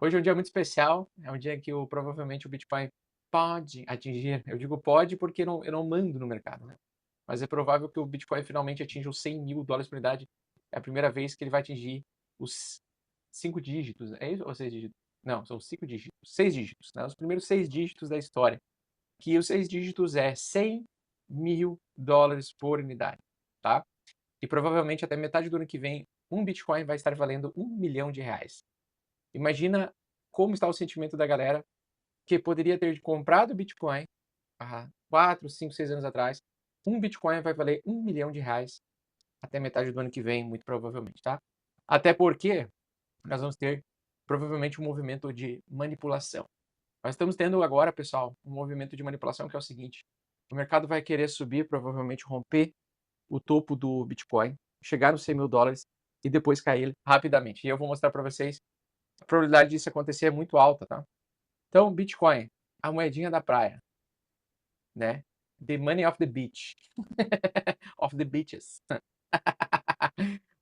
Hoje é um dia muito especial, é um dia que provavelmente o Bitcoin pode atingir. Eu digo pode porque eu não mando no mercado, né? Mas é provável que o Bitcoin finalmente atinja os 100 mil dólares por unidade. É a primeira vez que ele vai atingir os 5 dígitos. É isso ou 6 dígitos? Não, são 5 dígitos. 6 dígitos, né? Os primeiros 6 dígitos da história. Que os 6 dígitos é 100 mil dólares por unidade, tá? E provavelmente até metade do ano que vem, um Bitcoin vai estar valendo R$ 1 milhão. Imagina como está o sentimento da galera que poderia ter comprado Bitcoin há 4, 5, 6 anos atrás. Um Bitcoin vai valer R$ 1 milhão até metade do ano que vem, muito provavelmente, tá? Até porque nós vamos ter provavelmente um movimento de manipulação. Nós estamos tendo agora, pessoal, um movimento de manipulação que é o seguinte: o mercado vai querer subir, provavelmente romper o topo do Bitcoin, chegar nos 100 mil dólares e depois cair rapidamente. E eu vou mostrar para vocês. A probabilidade disso acontecer é muito alta, tá? Então, Bitcoin, a moedinha da praia, né? The money of the beach. Of the beaches.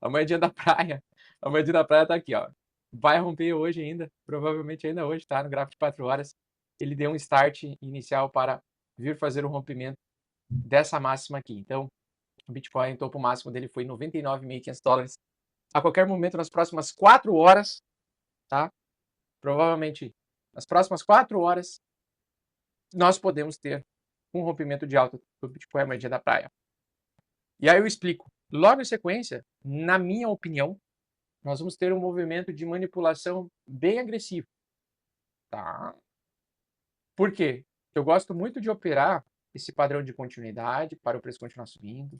A moedinha da praia. A moedinha da praia tá aqui, ó. Vai romper hoje ainda, provavelmente ainda hoje, tá? No gráfico de 4 horas. Ele deu um start inicial para vir fazer o rompimento dessa máxima aqui. Então, o Bitcoin, o topo máximo dele foi 99.500 dólares. A qualquer momento, nas próximas 4 horas, tá? Provavelmente nas próximas 4 horas, nós podemos ter um rompimento de alta do Bitcoin, a moedinha da praia. E aí eu explico. Logo em sequência, na minha opinião, nós vamos ter um movimento de manipulação bem agressivo. Tá? Por quê? Eu gosto muito de operar esse padrão de continuidade para o preço continuar subindo.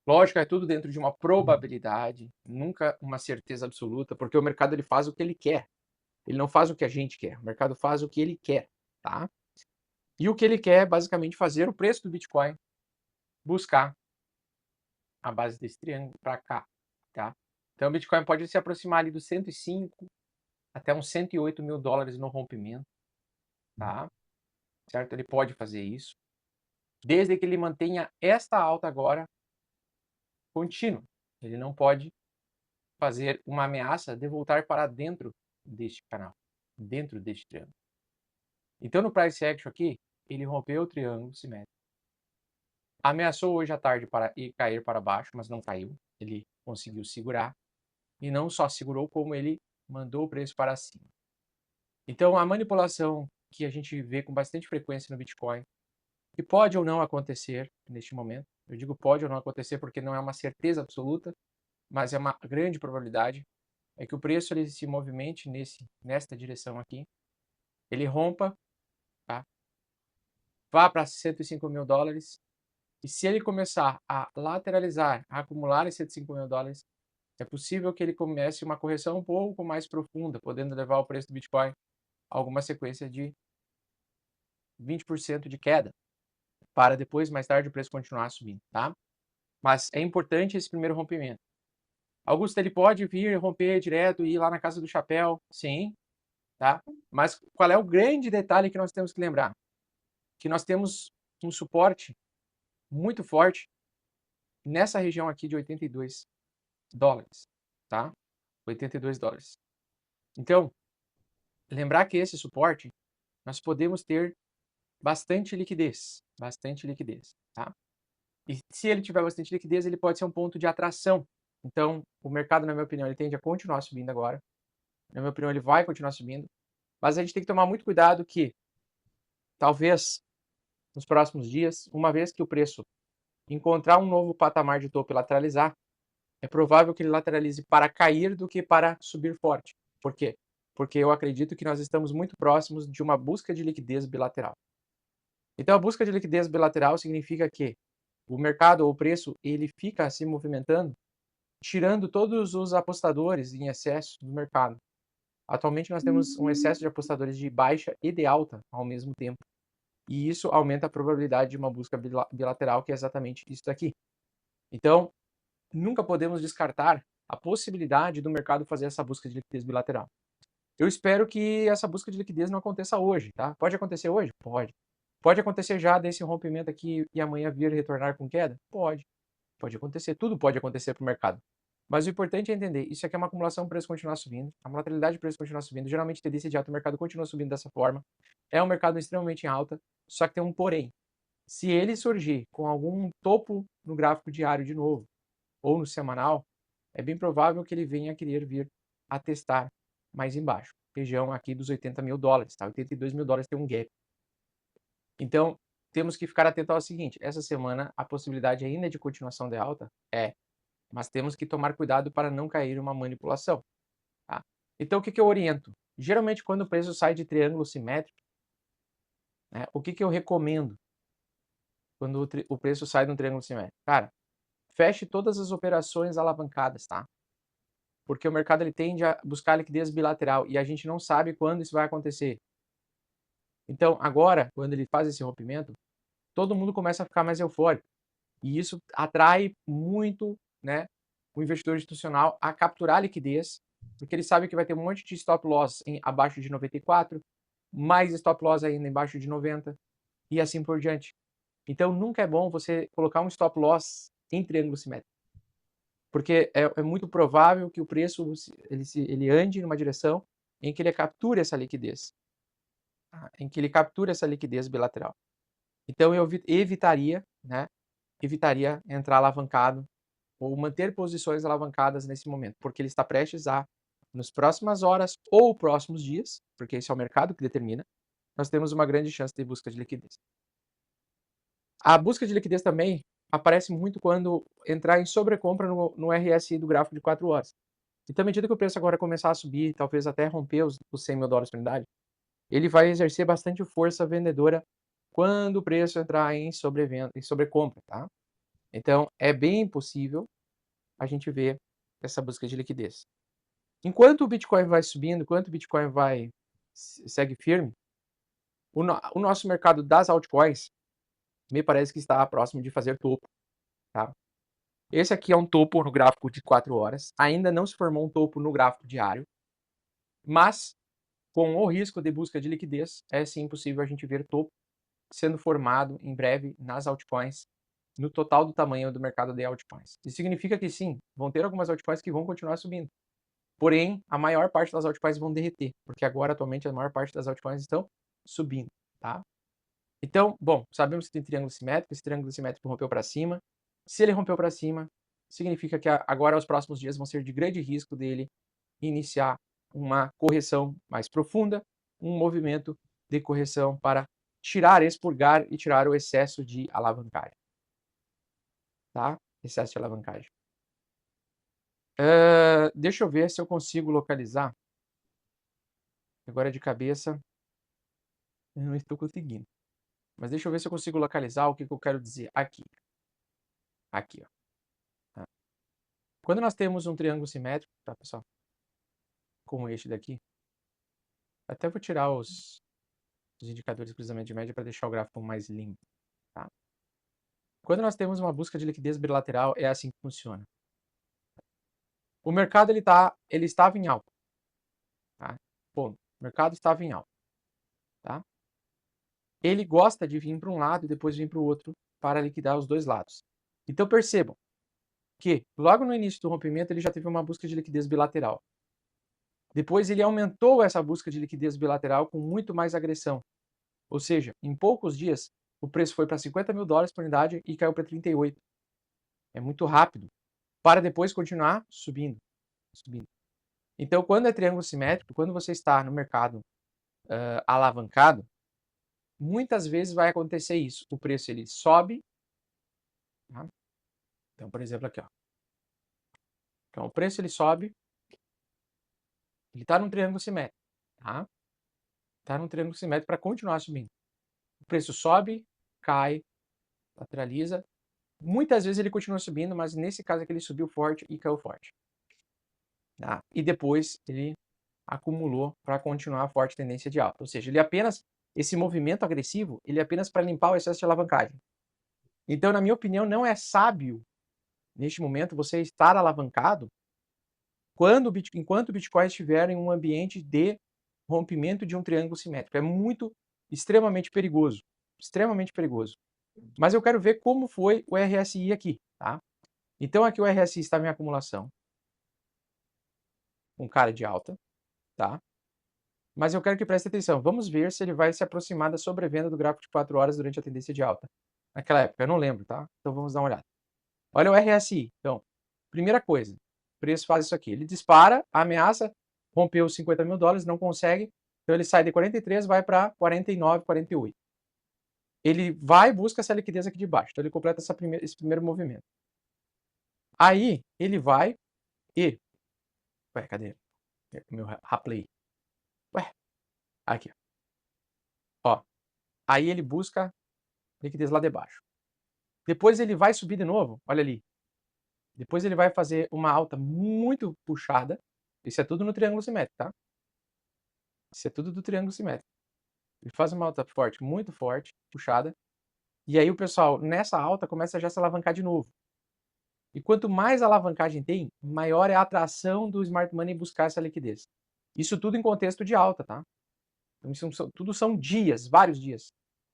Lógico, é tudo dentro de uma probabilidade, nunca uma certeza absoluta, porque o mercado ele faz o que ele quer. Ele não faz o que a gente quer. O mercado faz o que ele quer, tá? E o que ele quer é basicamente fazer o preço do Bitcoin buscar a base desse triângulo para cá, tá? Então o Bitcoin pode se aproximar ali dos 105 até uns 108 mil dólares no rompimento, tá? Certo? Ele pode fazer isso, desde que ele mantenha esta alta agora contínua. Ele não pode fazer uma ameaça de voltar para dentro deste canal, dentro deste triângulo. Então no price action aqui, ele rompeu o triângulo simétrico. Ameaçou hoje à tarde para ir cair para baixo, mas não caiu. Ele conseguiu segurar. E não só segurou, como ele mandou o preço para cima. Então, a manipulação que a gente vê com bastante frequência no Bitcoin, que pode ou não acontecer neste momento, eu digo pode ou não acontecer porque não é uma certeza absoluta, mas é uma grande probabilidade, é que o preço ele se movimente nesta direção aqui, ele rompa, tá? Vá para 105 mil dólares, e se ele começar a lateralizar, a acumular esses 105 mil dólares, é possível que ele comece uma correção um pouco mais profunda, podendo levar o preço do Bitcoin a alguma sequência de 20% de queda, para depois, mais tarde, o preço continuar subindo, tá? Mas é importante esse primeiro rompimento. Augusto, ele pode vir romper direto e ir lá na casa do chapéu? Sim, tá? Mas qual é o grande detalhe que nós temos que lembrar? Que nós temos um suporte muito forte nessa região aqui de 82 dólares, tá? 82 dólares. Então, lembrar que esse suporte, nós podemos ter bastante liquidez, tá? E se ele tiver bastante liquidez, ele pode ser um ponto de atração. Então, o mercado, na minha opinião, ele tende a continuar subindo agora. Na minha opinião, ele vai continuar subindo. Mas a gente tem que tomar muito cuidado que, talvez, nos próximos dias, uma vez que o preço encontrar um novo patamar de topo e lateralizar, é provável que ele lateralize para cair do que para subir forte. Por quê? Porque eu acredito que nós estamos muito próximos de uma busca de liquidez bilateral. Então, a busca de liquidez bilateral significa que o mercado ou o preço ele fica se movimentando, tirando todos os apostadores em excesso do mercado. Atualmente nós temos um excesso de apostadores de baixa e de alta ao mesmo tempo. E isso aumenta a probabilidade de uma busca bilateral, que é exatamente isso daqui. Então, nunca podemos descartar a possibilidade do mercado fazer essa busca de liquidez bilateral. Eu espero que essa busca de liquidez não aconteça hoje, tá? Pode acontecer hoje? Pode. Pode acontecer já desse rompimento aqui e amanhã vir retornar com queda? Pode. Pode acontecer. Tudo pode acontecer para o mercado. Mas o importante é entender, isso aqui é uma acumulação, o preço continuar subindo, a volatilidade do preço continuar subindo, geralmente tendência de alta, o mercado continua subindo dessa forma, é um mercado extremamente em alta, só que tem um porém. Se ele surgir com algum topo no gráfico diário de novo, ou no semanal, é bem provável que ele venha a querer vir a testar mais embaixo, região aqui dos 80 mil dólares, tá? 82 mil dólares tem um gap. Então, temos que ficar atento ao seguinte, essa semana a possibilidade ainda de continuação de alta mas temos que tomar cuidado para não cair em uma manipulação, tá? Então, o que eu oriento? Geralmente, quando o preço sai de triângulo simétrico, né, o que eu recomendo quando o preço sai de um triângulo simétrico? Cara, feche todas as operações alavancadas, tá? Porque o mercado ele tende a buscar liquidez bilateral e a gente não sabe quando isso vai acontecer. Então, agora, quando ele faz esse rompimento, todo mundo começa a ficar mais eufórico. E isso atrai muito, né, o investidor institucional a capturar a liquidez, porque ele sabe que vai ter um monte de stop loss abaixo de 94, mais stop loss ainda embaixo de 90 e assim por diante. Então, nunca é bom você colocar um stop loss em triângulo simétrico, porque é muito provável que o preço ele ande numa direção em que ele capture essa liquidez, tá? Em que ele capture essa liquidez bilateral. Então, eu evitaria, né, evitaria entrar alavancado ou manter posições alavancadas nesse momento, porque ele está prestes a, nas próximas horas ou próximos dias, porque esse é o mercado que determina, nós temos uma grande chance de busca de liquidez. A busca de liquidez também aparece muito quando entrar em sobrecompra no RSI do gráfico de 4 horas. Então, à medida que o preço agora começar a subir, talvez até romper os 100 mil dólares por unidade, ele vai exercer bastante força vendedora quando o preço entrar em sobrecompra, tá? Então, é bem possível a gente ver essa busca de liquidez. Enquanto o Bitcoin vai subindo, enquanto o Bitcoin segue firme, o nosso mercado das altcoins me parece que está próximo de fazer topo, tá? Esse aqui é um topo no gráfico de 4 horas, ainda não se formou um topo no gráfico diário, mas com o risco de busca de liquidez, é sim possível a gente ver topo sendo formado em breve nas altcoins, no total do tamanho do mercado de altcoins. Isso significa que sim, vão ter algumas altcoins que vão continuar subindo. Porém, a maior parte das altcoins vão derreter, porque agora, atualmente, a maior parte das altcoins estão subindo, tá? Então, bom, sabemos que tem triângulo simétrico, esse triângulo simétrico rompeu para cima. Se ele rompeu para cima, significa que agora os próximos dias vão ser de grande risco dele iniciar uma correção mais profunda, um movimento de correção para expurgar e tirar o excesso de alavancagem, tá? Excesso de alavancagem. Deixa eu ver se eu consigo localizar. Agora de cabeça, eu não estou conseguindo. Mas deixa eu ver se eu consigo localizar o que eu quero dizer aqui. Aqui, ó. Tá? Quando nós temos um triângulo simétrico, tá, pessoal? Como este daqui. Até vou tirar os indicadores de cruzamento de média para deixar o gráfico mais limpo, tá? Quando nós temos uma busca de liquidez bilateral, é assim que funciona. O mercado ele estava em alta, tá? Bom, o mercado estava em alta, tá? Ele gosta de vir para um lado e depois vir para o outro para liquidar os dois lados. Então percebam que logo no início do rompimento ele já teve uma busca de liquidez bilateral. Depois ele aumentou essa busca de liquidez bilateral com muito mais agressão. Ou seja, em poucos dias o preço foi para 50 mil dólares por unidade e caiu para 38. É muito rápido. Para depois continuar subindo. Então, quando é triângulo simétrico, quando você está no mercado alavancado, muitas vezes vai acontecer isso. O preço ele sobe. Tá? Então, por exemplo, aqui, ó. Então, o preço ele sobe. Ele está num triângulo simétrico. Tá? Está num triângulo simétrico para continuar subindo. O preço sobe, cai, lateraliza. Muitas vezes ele continua subindo, mas nesse caso aqui ele subiu forte e caiu forte. Tá? E depois ele acumulou para continuar a forte tendência de alta. Ou seja, esse movimento agressivo, ele é apenas para limpar o excesso de alavancagem. Então, na minha opinião, não é sábio, neste momento, você estar alavancado enquanto o Bitcoin estiver em um ambiente de rompimento de um triângulo simétrico. É extremamente perigoso. Extremamente perigoso. Mas eu quero ver como foi o RSI aqui, tá? Então, aqui o RSI estava em acumulação. com cara de alta, tá? Mas eu quero que preste atenção. Vamos ver se ele vai se aproximar da sobrevenda do gráfico de 4 horas durante a tendência de alta. Naquela época, eu não lembro, tá? Então vamos dar uma olhada. Olha o RSI. Então, primeira coisa, o preço faz isso aqui. Ele dispara, ameaça, rompeu os 50 mil dólares, não consegue. Então ele sai de 43, vai para 49, 48. Ele vai e busca essa liquidez aqui de baixo. Então ele completa esse primeiro movimento. Aí ele vai e... Ué, cadê? Meu replay. Ué, aqui. Ó. Aí ele busca liquidez lá debaixo. Depois ele vai subir de novo. Olha ali. Depois ele vai fazer uma alta muito puxada. Isso é tudo no triângulo simétrico, tá? Isso é tudo do triângulo simétrico. Ele faz uma alta forte, muito forte, puxada. E aí o pessoal, nessa alta, começa a já se alavancar de novo. E quanto mais alavancagem tem, maior é a atração do Smart Money em buscar essa liquidez. Isso tudo em contexto de alta, tá? Então, tudo são dias, vários dias.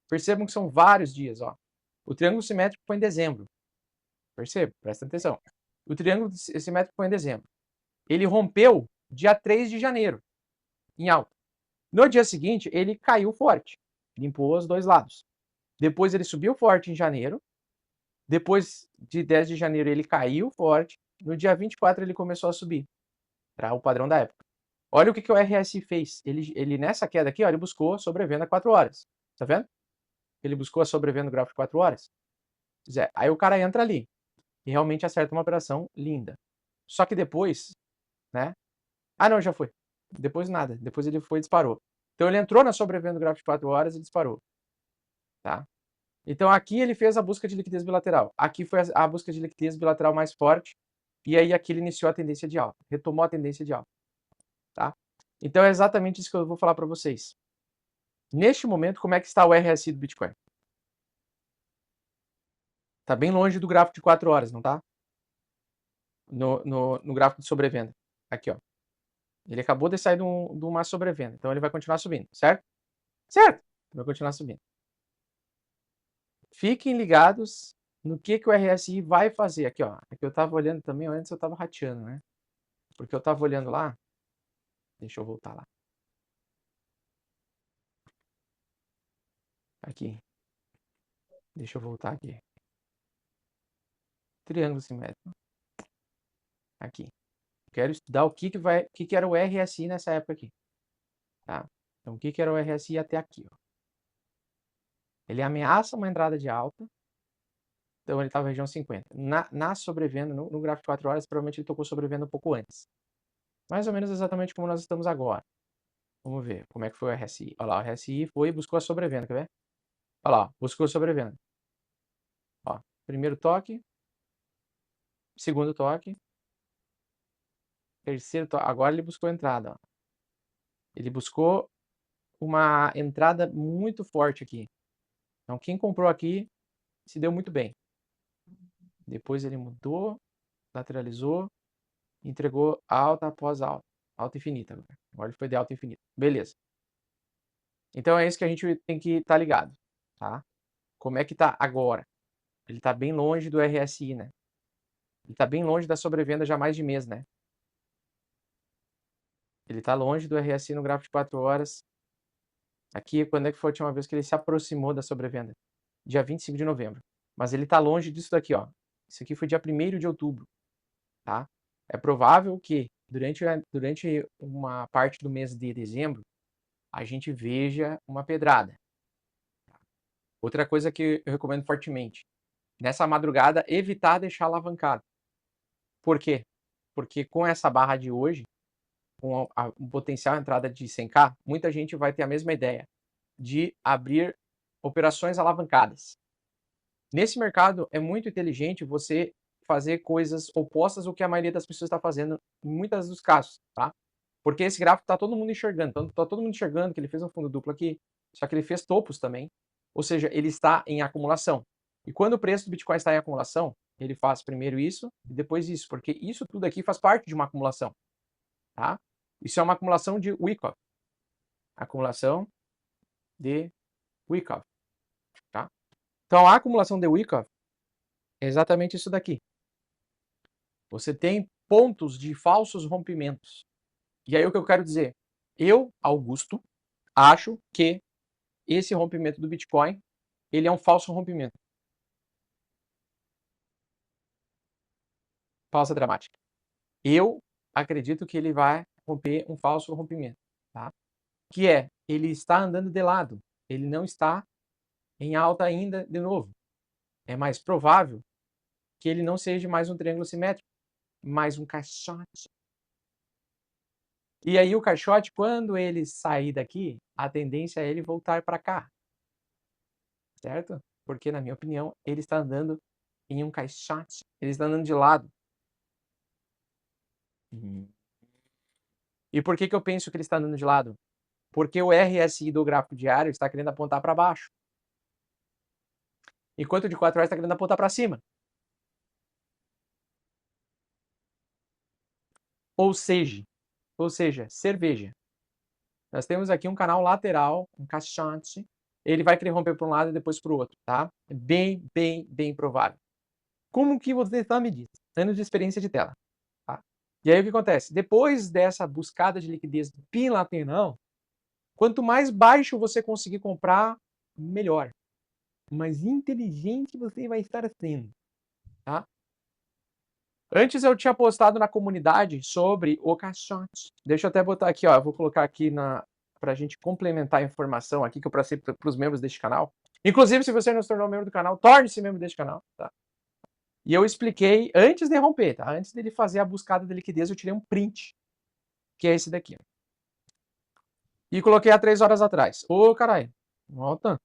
Percebam que são vários dias, ó. O triângulo simétrico foi em dezembro. Perceba, presta atenção. O triângulo simétrico foi em dezembro. Ele rompeu dia 3 de janeiro, em alta. No dia seguinte, ele caiu forte. Limpou os dois lados. Depois ele subiu forte em janeiro. Depois de 10 de janeiro ele caiu forte. No dia 24 ele começou a subir. Para o padrão da época. Olha o que o RSI fez. Ele nessa queda aqui, ó, ele buscou sobrevenda 4 horas. Tá vendo? Ele buscou a sobrevenda no gráfico de 4 horas. Aí o cara entra ali. E realmente acerta uma operação linda. Só que depois, né? Ah, não, já foi. Depois nada. Depois ele foi e disparou. Então ele entrou na sobrevenda do gráfico de 4 horas e disparou. Tá? Então aqui ele fez a busca de liquidez bilateral. Aqui foi a busca de liquidez bilateral mais forte. E aí aqui ele iniciou a tendência de alta. Retomou a tendência de alta. Tá? Então é exatamente isso que eu vou falar para vocês. Neste momento, como é que está o RSI do Bitcoin? Está bem longe do gráfico de 4 horas, não tá? No gráfico de sobrevenda. Aqui, ó. Ele acabou de sair de uma sobrevenda. Então ele vai continuar subindo, certo? Certo! Vai continuar subindo. Fiquem ligados no que o RSI vai fazer. Aqui, ó. Aqui eu estava olhando também, antes eu estava rateando, né? Porque eu estava olhando lá. Deixa eu voltar lá. Aqui. Deixa eu voltar aqui. Triângulo simétrico. Aqui. Quero estudar o que era o RSI nessa época aqui. Tá? Então, o que era o RSI até aqui? Ó. Ele ameaça uma entrada de alta. Então, ele estava na região 50. Na sobrevenda, no gráfico de 4 horas, provavelmente ele tocou sobrevenda um pouco antes. Mais ou menos exatamente como nós estamos agora. Vamos ver como é que foi o RSI. Olha lá, o RSI foi e buscou a sobrevenda, quer ver? Olha lá, buscou a sobrevenda. Ó, primeiro toque. Segundo toque. Terceiro toque. Agora ele buscou a entrada. Ó. Ele buscou uma entrada muito forte aqui. Então, quem comprou aqui se deu muito bem. Depois ele mudou, lateralizou, entregou alta após alta. Alta infinita agora. Agora ele foi de alta infinita. Beleza. Então é isso que a gente tem que estar ligado. Tá? Como é que tá agora? Ele está bem longe do RSI, né? Ele está bem longe da sobrevenda já há mais de mês, né? Ele está longe do RSI no gráfico de 4 horas. Aqui, quando é que foi a última vez que ele se aproximou da sobrevenda? Dia 25 de novembro. Mas ele está longe disso daqui, ó. Isso aqui foi dia 1º de outubro. Tá? É provável que durante uma parte do mês de dezembro a gente veja uma pedrada. Outra coisa que eu recomendo fortemente, nessa madrugada, evitar deixar alavancado. Por quê? Porque com essa barra de hoje, com a potencial entrada de 100k, muita gente vai ter a mesma ideia de abrir operações alavancadas. Nesse mercado, é muito inteligente você fazer coisas opostas ao que a maioria das pessoas está fazendo em muitos dos casos, tá? Porque esse gráfico está todo mundo enxergando. Então, está todo mundo enxergando que ele fez um fundo duplo aqui, só que ele fez topos também. Ou seja, ele está em acumulação. E quando o preço do Bitcoin está em acumulação, ele faz primeiro isso e depois isso, porque isso tudo aqui faz parte de uma acumulação, tá? Isso é uma acumulação de Wyckoff. Acumulação de Wyckoff, tá? Então, a acumulação de Wyckoff é exatamente isso daqui. Você tem pontos de falsos rompimentos. E aí o que eu quero dizer? Eu, Augusto, acho que esse rompimento do Bitcoin, ele é um falso rompimento. Pausa dramática. Eu acredito que ele vai romper um falso rompimento, tá? Que é, ele está andando de lado, ele não está em alta ainda de novo. É mais provável que ele não seja mais um triângulo simétrico, mais um caixote. E aí o caixote, quando ele sair daqui, a tendência é ele voltar para cá, certo? Porque, na minha opinião, ele está andando em um caixote, ele está andando de lado. E por que eu penso que ele está andando de lado? Porque o RSI do gráfico diário está querendo apontar para baixo, enquanto o de 4 horas está querendo apontar para cima. Ou seja, cerveja. Nós temos aqui um canal lateral, um caixote. Ele vai querer romper para um lado e depois para o outro, tá? É bem provável. Como que você está me diz? Anos de experiência de tela. Tá? E aí o que acontece? Depois dessa buscada de liquidez bilateral, quanto mais baixo você conseguir comprar, melhor. Mais inteligente você vai estar sendo. Tá? Antes eu tinha postado na comunidade sobre o caixote. Deixa eu até botar aqui, ó. Eu vou colocar aqui para a gente complementar a informação aqui que eu passei para os membros deste canal. Inclusive, se você não se tornou membro do canal, torne-se membro deste canal. Tá? E eu expliquei antes de romper, tá? Antes dele fazer a buscada de liquidez, eu tirei um print, que é esse daqui. E coloquei há 3 horas atrás. Ô, caralho, volta.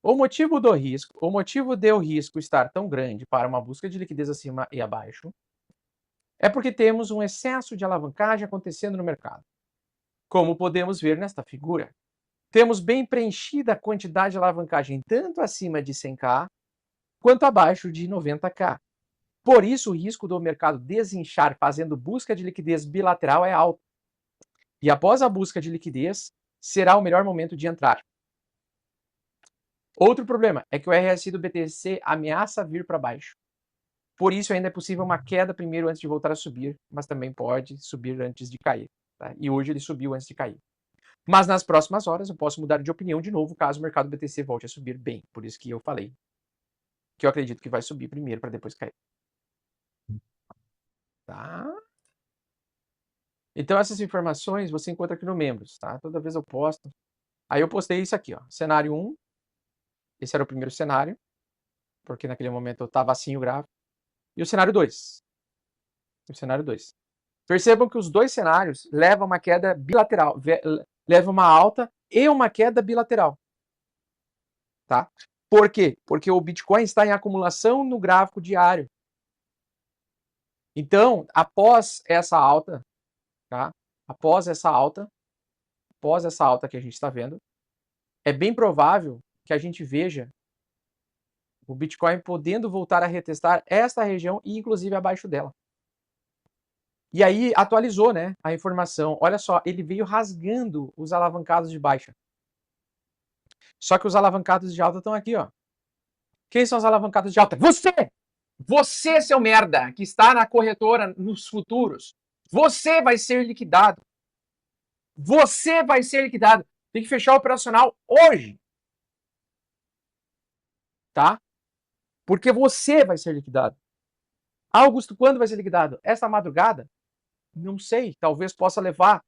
O motivo do risco estar tão grande para uma busca de liquidez acima e abaixo é porque temos um excesso de alavancagem acontecendo no mercado. Como podemos ver nesta figura, temos bem preenchida a quantidade de alavancagem tanto acima de 100k quanto abaixo de 90k. Por isso, o risco do mercado desinchar fazendo busca de liquidez bilateral é alto. E após a busca de liquidez, será o melhor momento de entrar. Outro problema é que o RSI do BTC ameaça vir para baixo. Por isso, ainda é possível uma queda primeiro antes de voltar a subir, mas também pode subir antes de cair. Tá? E hoje ele subiu antes de cair. Mas nas próximas horas eu posso mudar de opinião de novo caso o mercado BTC volte a subir bem. Por isso que eu falei que eu acredito que vai subir primeiro para depois cair. Tá? Então essas informações você encontra aqui no Membros, tá? Toda vez eu posto. Aí eu postei isso aqui, ó. Cenário 1. Esse era o primeiro cenário, porque naquele momento eu estava assim o gráfico. E o cenário 2. O cenário 2. Percebam que os dois cenários levam uma queda bilateral, levam uma alta e uma queda bilateral. Tá? Por quê? Porque o Bitcoin está em acumulação no gráfico diário. Então, após essa alta, tá? Após essa alta que a gente está vendo, é bem provável que a gente veja o Bitcoin podendo voltar a retestar esta região e inclusive abaixo dela. E aí atualizou, né, a informação. Olha só, ele veio rasgando os alavancados de baixa. Só que os alavancados de alta estão aqui, ó. Quem são os alavancados de alta? Você! Você, seu merda, que está na corretora nos futuros. Você vai ser liquidado. Você vai ser liquidado. Tem que fechar o operacional hoje. Tá? Porque você vai ser liquidado. Augusto, quando vai ser liquidado? Esta madrugada? Não sei. Talvez possa levar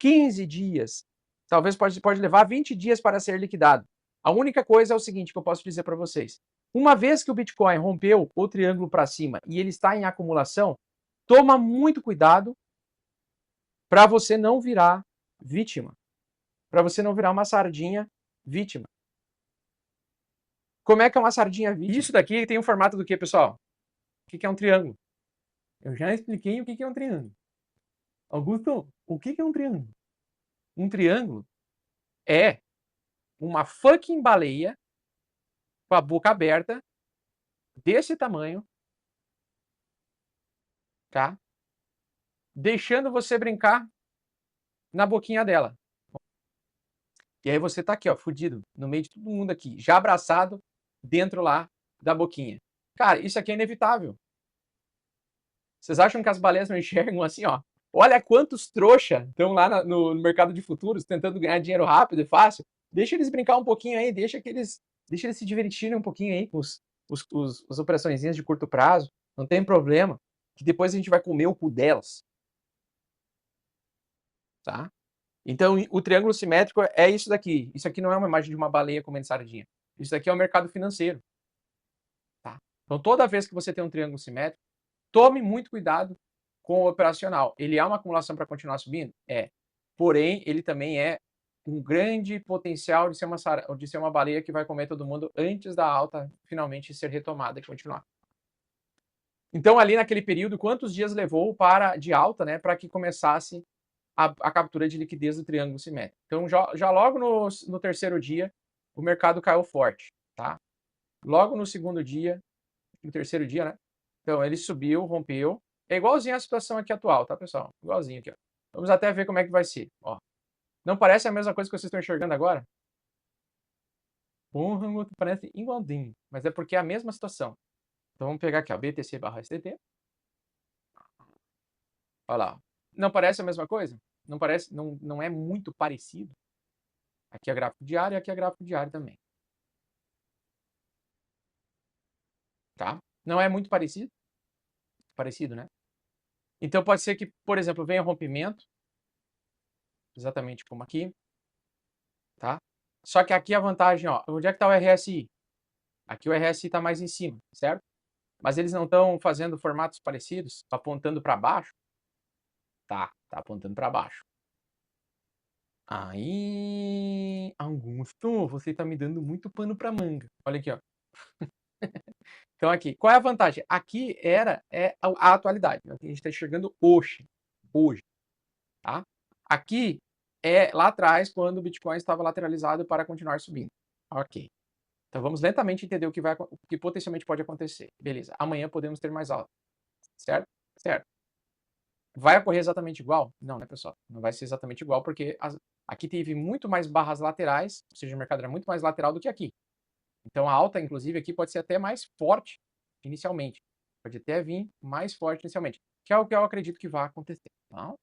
15 dias. Talvez pode levar 20 dias para ser liquidado. A única coisa é o seguinte que eu posso dizer para vocês. Uma vez que o Bitcoin rompeu o triângulo para cima e ele está em acumulação, toma muito cuidado para você não virar vítima. Para você não virar uma sardinha vítima. Como é que é uma sardinha vítima? Isso daqui tem o formato do que, pessoal? O que é um triângulo? Eu já expliquei o que é um triângulo. Augusto, o que é um triângulo? Um triângulo é uma fucking baleia com a boca aberta, desse tamanho, tá? Deixando você brincar na boquinha dela. E aí você tá aqui, ó, fudido, no meio de todo mundo aqui, já abraçado dentro lá da boquinha. Cara, isso aqui é inevitável. Vocês acham que as baleias não enxergam assim, ó? Olha quantos trouxa estão lá no mercado de futuros tentando ganhar dinheiro rápido e fácil. Deixa eles brincar um pouquinho aí, deixa eles se divertirem um pouquinho aí com as operaçõezinhas de curto prazo. Não tem problema, que depois a gente vai comer o cu delas, tá? Então, o triângulo simétrico é isso daqui. Isso aqui não é uma imagem de uma baleia comendo sardinha. Isso daqui é o mercado financeiro, tá? Então, toda vez que você tem um triângulo simétrico, tome muito cuidado com o operacional. Ele é uma acumulação para continuar subindo? É. Porém, ele também é um grande potencial de ser uma baleia que vai comer todo mundo antes da alta finalmente ser retomada e continuar. Então, ali naquele período, quantos dias levou de alta, né, para que começasse a captura de liquidez do triângulo simétrico? Então, já logo no terceiro dia, o mercado caiu forte, tá? Logo no segundo dia, no terceiro dia, né? Então, ele subiu, rompeu. É igualzinho a situação aqui atual, tá, pessoal? Igualzinho aqui, ó. Vamos até ver como é que vai ser, ó. Não parece a mesma coisa que vocês estão enxergando agora? Parece igualzinho, mas é porque é a mesma situação. Então, vamos pegar aqui, ó, BTC/STT. Olha lá. Não parece a mesma coisa? Não parece, não é muito parecido? Aqui é gráfico diário e aqui é gráfico diário também. Tá? Não é muito parecido? Parecido, né? Então pode ser que, por exemplo, venha rompimento, exatamente como aqui, tá? Só que aqui a vantagem, ó, onde é que está o RSI? Aqui o RSI está mais em cima, certo? Mas eles não estão fazendo formatos parecidos, apontando para baixo? Tá apontando para baixo. Aí, Augusto, você está me dando muito pano para manga. Olha aqui, ó. Então aqui, qual é a vantagem? Aqui é a atualidade, a gente está enxergando hoje, tá? Aqui é lá atrás, quando o Bitcoin estava lateralizado para continuar subindo. Ok. Então vamos lentamente entender o que potencialmente pode acontecer. Beleza. Amanhã podemos ter mais alta. Certo? Certo. Vai ocorrer exatamente igual? Não, né, pessoal? Não vai ser exatamente igual, porque aqui teve muito mais barras laterais, ou seja, o mercado era muito mais lateral do que aqui. Então a alta, inclusive, aqui pode ser até mais forte inicialmente. Pode até vir mais forte inicialmente, que é o que eu acredito que vai acontecer. Tá?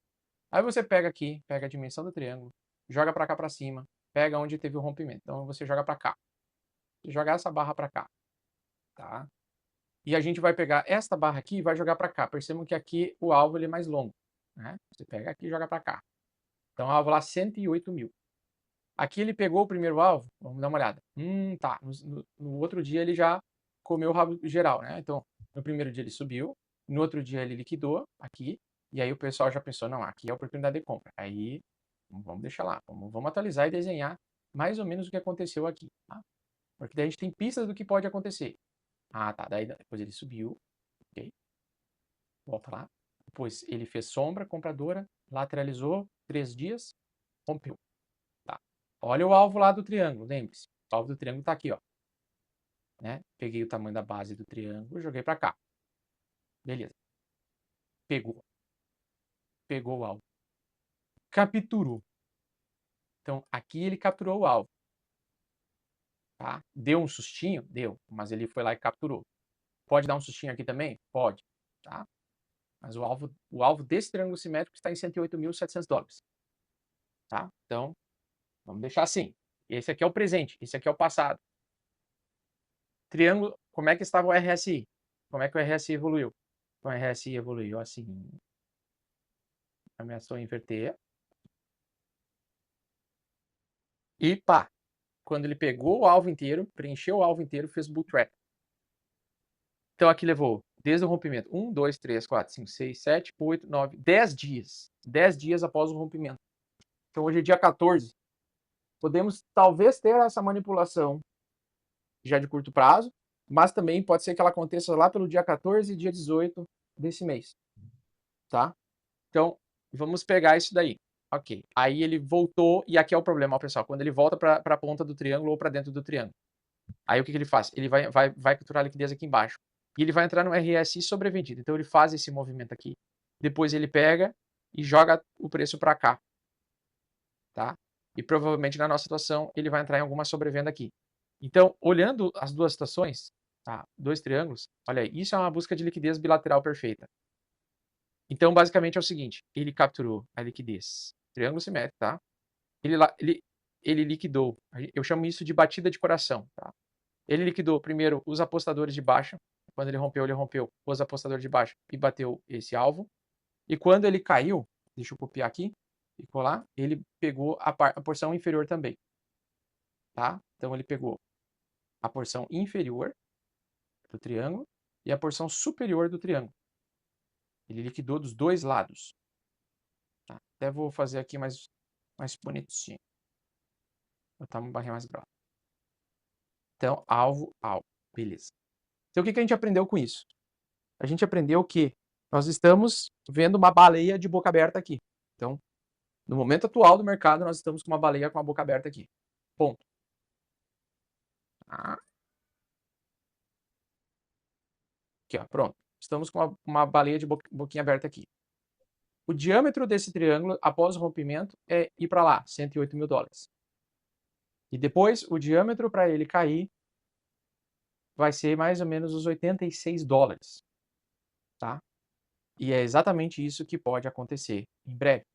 Aí você pega aqui, pega a dimensão do triângulo, joga para cá para cima, pega onde teve o rompimento. Então você joga para cá. Joga essa barra para cá, tá? E a gente vai pegar esta barra aqui e vai jogar para cá. Percebam que aqui o alvo ele é mais longo, né? Você pega aqui e joga para cá. Então o alvo lá 108 mil. Aqui ele pegou o primeiro alvo, vamos dar uma olhada. Tá. No outro dia ele já comeu o rabo geral, né? Então, no primeiro dia ele subiu, no outro dia ele liquidou aqui, e aí o pessoal já pensou, não, aqui é a oportunidade de compra. Aí, vamos deixar lá, vamos atualizar e desenhar mais ou menos o que aconteceu aqui, tá? Porque daí a gente tem pistas do que pode acontecer. Tá, daí depois ele subiu, ok? Volta lá. Depois ele fez sombra compradora, lateralizou, 3 dias, rompeu. Olha o alvo lá do triângulo, lembre-se. O alvo do triângulo está aqui, ó. Né? Peguei o tamanho da base do triângulo, joguei para cá. Beleza. Pegou. Pegou o alvo. Capturou. Então, aqui ele capturou o alvo. Tá? Deu um sustinho? Deu. Mas ele foi lá e capturou. Pode dar um sustinho aqui também? Pode. Tá? Mas o alvo desse triângulo simétrico está em 108.700 dólares. Tá? Então, vamos deixar assim. Esse aqui é o presente. Esse aqui é o passado. Triângulo, como é que estava o RSI? Como é que o RSI evoluiu? Então, o RSI evoluiu assim. Ameaçou inverter. E pá, quando ele pegou o alvo inteiro, preencheu o alvo inteiro, fez bull trap. Então aqui levou, desde o rompimento, 1, 2, 3, 4, 5, 6, 7, 8, 9, 10 dias. 10 dias após o rompimento. Então hoje é dia 14. Podemos talvez ter essa manipulação já de curto prazo, mas também pode ser que ela aconteça lá pelo dia 14 e dia 18 desse mês. Tá? Então, vamos pegar isso daí. Ok. Aí ele voltou, e aqui é o problema, pessoal. Quando ele volta para a ponta do triângulo ou para dentro do triângulo. Aí o que ele faz? Ele vai capturar a liquidez aqui embaixo. E ele vai entrar no RSI sobrevendido. Então ele faz esse movimento aqui. Depois ele pega e joga o preço para cá. Tá? E provavelmente na nossa situação ele vai entrar em alguma sobrevenda aqui. Então, olhando as duas situações, tá? Dois triângulos, olha aí, isso é uma busca de liquidez bilateral perfeita. Então, basicamente é o seguinte, ele capturou a liquidez. Triângulo simétrico, tá? Ele liquidou, eu chamo isso de batida de coração, tá? Ele liquidou primeiro os apostadores de baixa. Quando ele rompeu os apostadores de baixa e bateu esse alvo. E quando ele caiu, deixa eu copiar aqui e colar, ele pegou a porção inferior também, tá? Então ele pegou a porção inferior do triângulo e a porção superior do triângulo. Ele liquidou dos dois lados. Tá? Até vou fazer aqui mais bonitinho. Botar uma barrinha mais grossa. Então, alvo. Beleza. Então, o que a gente aprendeu com isso? A gente aprendeu que nós estamos vendo uma baleia de boca aberta aqui. Então, no momento atual do mercado, nós estamos com uma baleia com a boca aberta aqui. Ponto. Aqui, ó, pronto. Estamos com uma baleia de boquinha aberta aqui. O diâmetro desse triângulo, após o rompimento, é ir para lá, 108 mil dólares. E depois, o diâmetro para ele cair vai ser mais ou menos os 86 dólares. Tá? E é exatamente isso que pode acontecer em breve,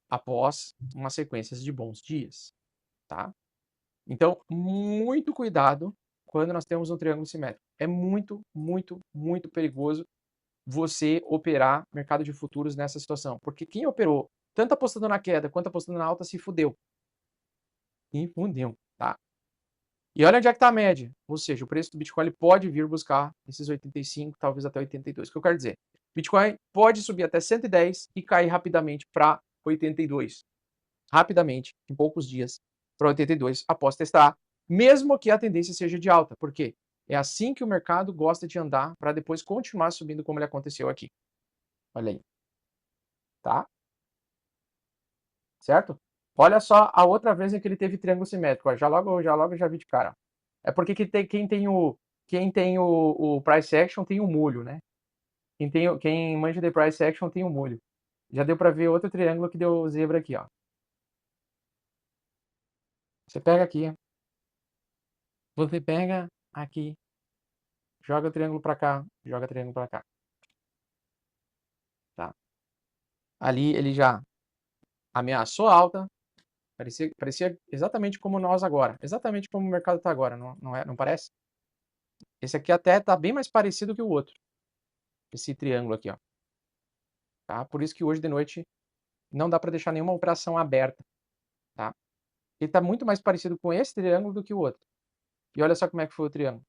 após uma sequência de bons dias. Tá? Então, muito cuidado quando nós temos um triângulo simétrico. É muito, muito, muito perigoso você operar mercado de futuros nessa situação. Porque quem operou, tanto apostando na queda quanto apostando na alta, se fudeu. E fudeu, tá? E olha onde é que está a média. Ou seja, o preço do Bitcoin pode vir buscar esses 85, talvez até 82. O que eu quero dizer? Bitcoin pode subir até 110 e cair rapidamente para 82. Rapidamente, em poucos dias, para 82, após testar, mesmo que a tendência seja de alta. Por quê? É assim que o mercado gosta de andar para depois continuar subindo como ele aconteceu aqui. Olha aí. Tá? Certo? Olha só a outra vez em que ele teve triângulo simétrico. Ó. Já logo já vi de cara. É porque quem tem o price action tem o molho, né? Quem manja de price action tem o molho. Já deu para ver outro triângulo que deu zebra aqui, ó. Você pega aqui. Você pega aqui. Joga o triângulo para cá, joga o triângulo para cá. Tá? Ali ele já ameaçou alta. Parecia exatamente como nós agora. Exatamente como o mercado está agora, não parece? Esse aqui até está bem mais parecido que o outro. Esse triângulo aqui, ó. Tá? Por isso que hoje de noite não dá para deixar nenhuma operação aberta. Tá? Ele está muito mais parecido com esse triângulo do que o outro. E olha só como é que foi o triângulo.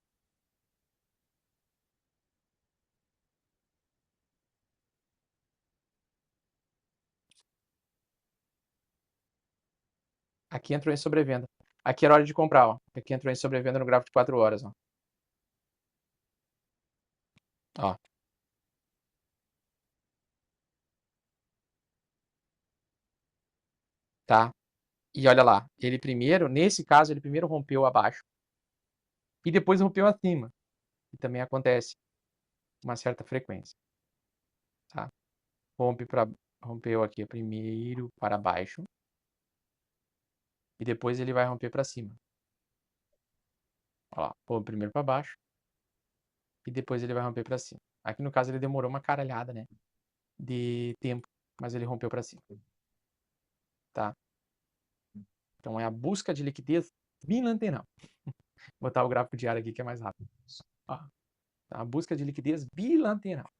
Aqui entrou em sobrevenda. Aqui era hora de comprar, ó. Aqui entrou em sobrevenda no gráfico de 4 horas, ó. Ó. Tá? E olha lá, nesse caso, ele primeiro rompeu abaixo e depois rompeu acima. E também acontece com uma certa frequência. Tá? Rompeu aqui primeiro para baixo e depois ele vai romper para cima. Ó lá, primeiro para baixo e depois ele vai romper para cima. Aqui no caso ele demorou uma caralhada, né, de tempo, mas ele rompeu para cima. Tá? Então é a busca de liquidez bilateral. Vou botar o gráfico diário aqui que é mais rápido. Ó, tá? A busca de liquidez bilateral.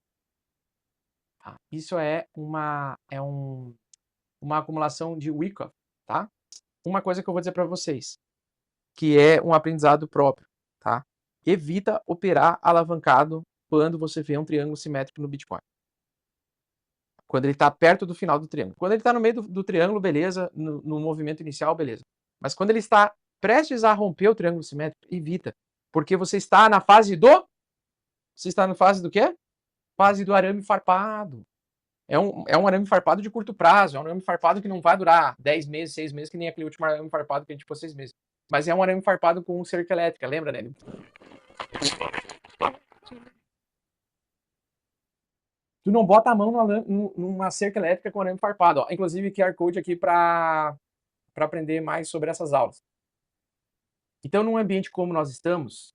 Tá? Isso é uma acumulação de Wyckoff, tá? Uma coisa que eu vou dizer para vocês, que é um aprendizado próprio, tá? Evita operar alavancado quando você vê um triângulo simétrico no Bitcoin. Quando ele está perto do final do triângulo. Quando ele está no meio do triângulo, beleza. No movimento inicial, beleza. Mas quando ele está prestes a romper o triângulo simétrico, evita. Porque você está na fase do... Você está na fase do quê? Fase do arame farpado. É um arame farpado de curto prazo. É um arame farpado que não vai durar 10 meses, 6 meses, que nem aquele último arame farpado que a gente pôs 6 meses. Mas é um arame farpado com cerca elétrica, lembra, né? Tu não bota a mão numa cerca elétrica com arame farpado. Ó. Inclusive, QR Code aqui para aprender mais sobre essas aulas. Então, num ambiente como nós estamos,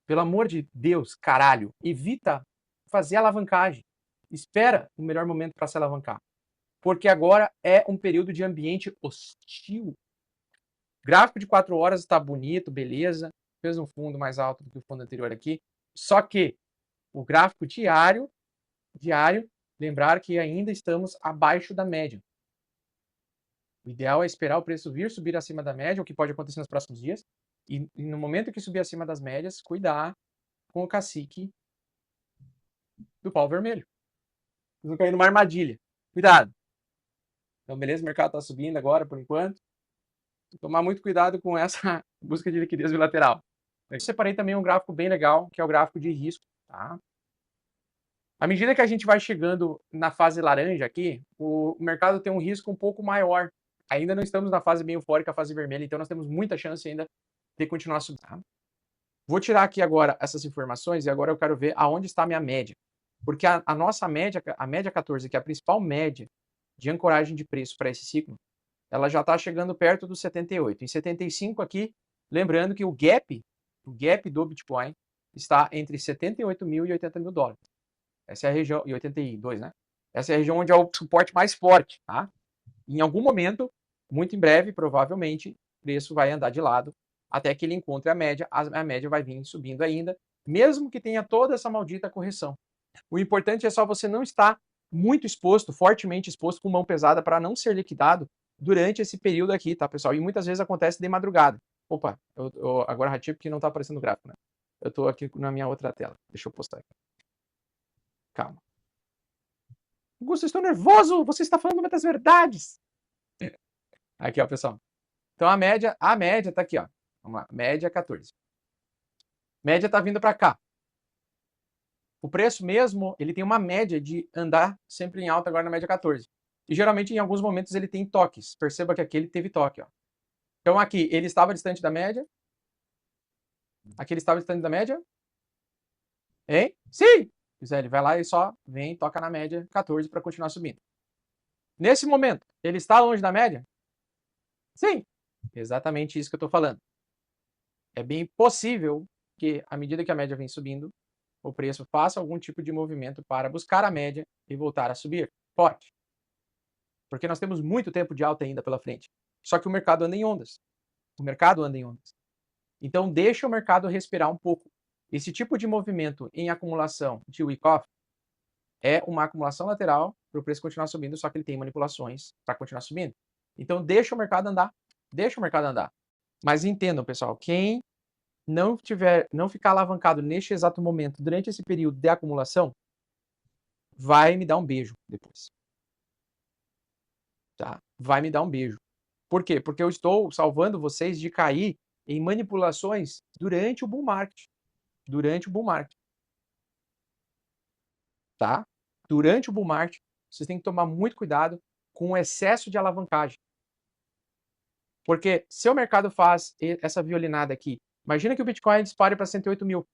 pelo amor de Deus, caralho, evita fazer alavancagem. espera o melhor momento para se alavancar. Porque agora é um período de ambiente hostil. Gráfico de 4 horas está bonito, beleza. Fez um fundo mais alto do que o fundo anterior aqui. Só que o gráfico diário, lembrar que ainda estamos abaixo da média. O ideal é esperar o preço subir acima da média, o que pode acontecer nos próximos dias. E no momento que subir acima das médias, cuidar com o cacique do pau vermelho. Vocês vão cair numa armadilha. Cuidado. Então, beleza, o mercado está subindo agora, por enquanto. Tomar muito cuidado com essa busca de liquidez bilateral. Eu separei também um gráfico bem legal, que é o gráfico de risco. Tá? À medida que a gente vai chegando na fase laranja aqui, o mercado tem um risco um pouco maior. Ainda não estamos na fase bem eufórica, a fase vermelha, então nós temos muita chance ainda de continuar subindo. Tá? Vou tirar aqui agora essas informações e agora eu quero ver aonde está a minha média. Porque a nossa média, a média 14, que é a principal média de ancoragem de preço para esse ciclo, ela já está chegando perto dos 78. Em 75 aqui, lembrando que o gap do Bitcoin está entre 78 mil e 80 mil dólares. Essa é a região, e 82, né? Essa é a região onde é o suporte mais forte, tá? Em algum momento, muito em breve, provavelmente, o preço vai andar de lado até que ele encontre a média vai vir subindo ainda, mesmo que tenha toda essa maldita correção. O importante é só você não estar muito exposto, fortemente exposto, com mão pesada para não ser liquidado durante esse período aqui, tá, pessoal? E muitas vezes acontece de madrugada. Opa, eu agora ratei porque não está aparecendo o gráfico, né? Eu estou aqui na minha outra tela. Deixa eu postar aqui. Calma. Augusto, eu estou nervoso! Você está falando muitas verdades! Aqui, ó, pessoal. Então a média tá aqui, ó. Vamos lá, média 14. Média tá vindo para cá. O preço mesmo, ele tem uma média de andar sempre em alta agora na média 14. E geralmente em alguns momentos ele tem toques. Perceba que aqui ele teve toque, ó. Então aqui ele estava distante da média. Aqui ele estava distante da média. Hein? Sim! Ele vai lá e só vem, toca na média 14 para continuar subindo. Nesse momento, ele está longe da média? Sim! Exatamente isso que eu estou falando. É bem possível que, à medida que a média vem subindo, o preço faça algum tipo de movimento para buscar a média e voltar a subir forte. Porque nós temos muito tempo de alta ainda pela frente. Só que o mercado anda em ondas. O mercado anda em ondas. Então, deixa o mercado respirar um pouco. Esse tipo de movimento em acumulação de week-off é uma acumulação lateral para o preço continuar subindo, só que ele tem manipulações para continuar subindo. Então, deixa o mercado andar. Deixa o mercado andar. Mas entendam, pessoal, quem não ficar alavancado neste exato momento, durante esse período de acumulação, vai me dar um beijo depois. Tá? Vai me dar um beijo. Por quê? Porque eu estou salvando vocês de cair em manipulações durante o bull market. Durante o bull market. Tá? Durante o bull market, vocês têm que tomar muito cuidado com o excesso de alavancagem. Porque se o mercado faz essa violinada aqui, imagina que o Bitcoin dispare para 108 mil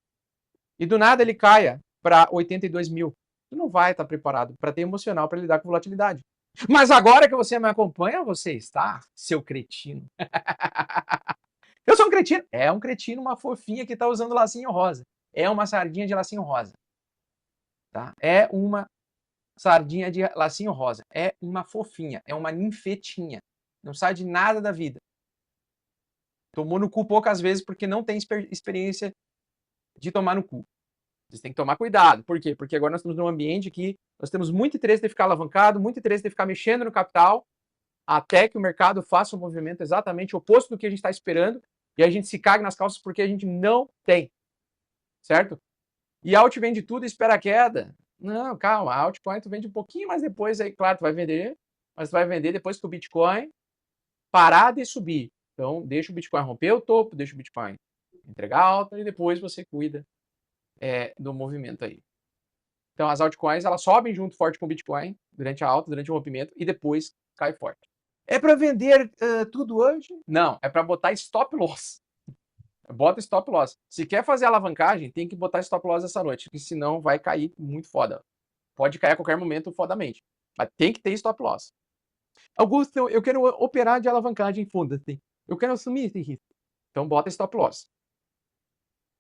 e do nada ele caia para 82 mil. Tu não vai estar preparado para ter emocional para lidar com volatilidade. Mas agora que você me acompanha, você está, seu cretino. Eu sou um cretino. É um cretino, uma fofinha que está usando lacinho rosa. É uma sardinha de lacinho rosa. Tá? É uma sardinha de lacinho rosa. É uma fofinha. É uma ninfetinha. Não sai de nada da vida. Tomou no cu poucas vezes porque não tem experiência de tomar no cu. Vocês têm que tomar cuidado. Por quê? Porque agora nós estamos num ambiente que nós temos muito interesse de ficar alavancado, muito interesse de ficar mexendo no capital, até que o mercado faça um movimento exatamente oposto do que a gente está esperando, e a gente se cague nas calças porque a gente não tem. Certo? E a alt vende tudo e espera a queda. Não, calma, a altcoin tu vende um pouquinho mais depois, aí claro, tu vai vender, mas tu vai vender depois que o Bitcoin parar de subir. Então, deixa o Bitcoin romper o topo, deixa o Bitcoin entregar alta e depois você cuida do movimento aí. Então, as altcoins, elas sobem junto forte com o Bitcoin durante a alta, durante o rompimento e depois cai forte. É para vender tudo hoje? Não, é para botar stop loss. Bota stop loss. Se quer fazer alavancagem, tem que botar stop loss essa noite, porque senão vai cair muito foda. Pode cair a qualquer momento fodamente. Mas tem que ter stop loss. Augusto, eu quero operar de alavancagem funda. Eu quero assumir esse risco. Então bota stop loss.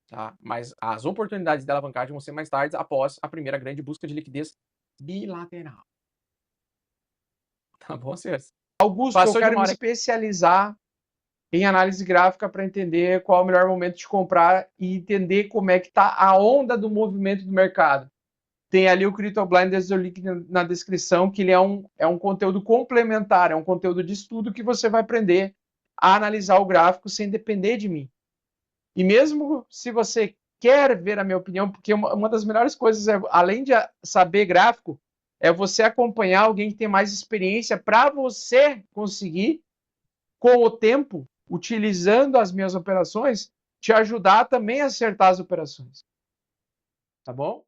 Tá? Mas as oportunidades de alavancagem vão ser mais tarde, após a primeira grande busca de liquidez Bilateral. Tá bom, César? Augusto, Passou eu de quero uma me hora. especializar em análise gráfica para entender qual é o melhor momento de comprar e entender como é que está a onda do movimento do mercado. Tem ali o Crypto Blinders, eu link na descrição, que ele é um conteúdo complementar, é um conteúdo de estudo que você vai aprender a analisar o gráfico sem depender de mim. E mesmo se você quer ver a minha opinião, porque uma das melhores coisas, além de saber gráfico, é você acompanhar alguém que tem mais experiência para você conseguir, com o tempo, utilizando as minhas operações, te ajudar também a acertar as operações. Tá bom?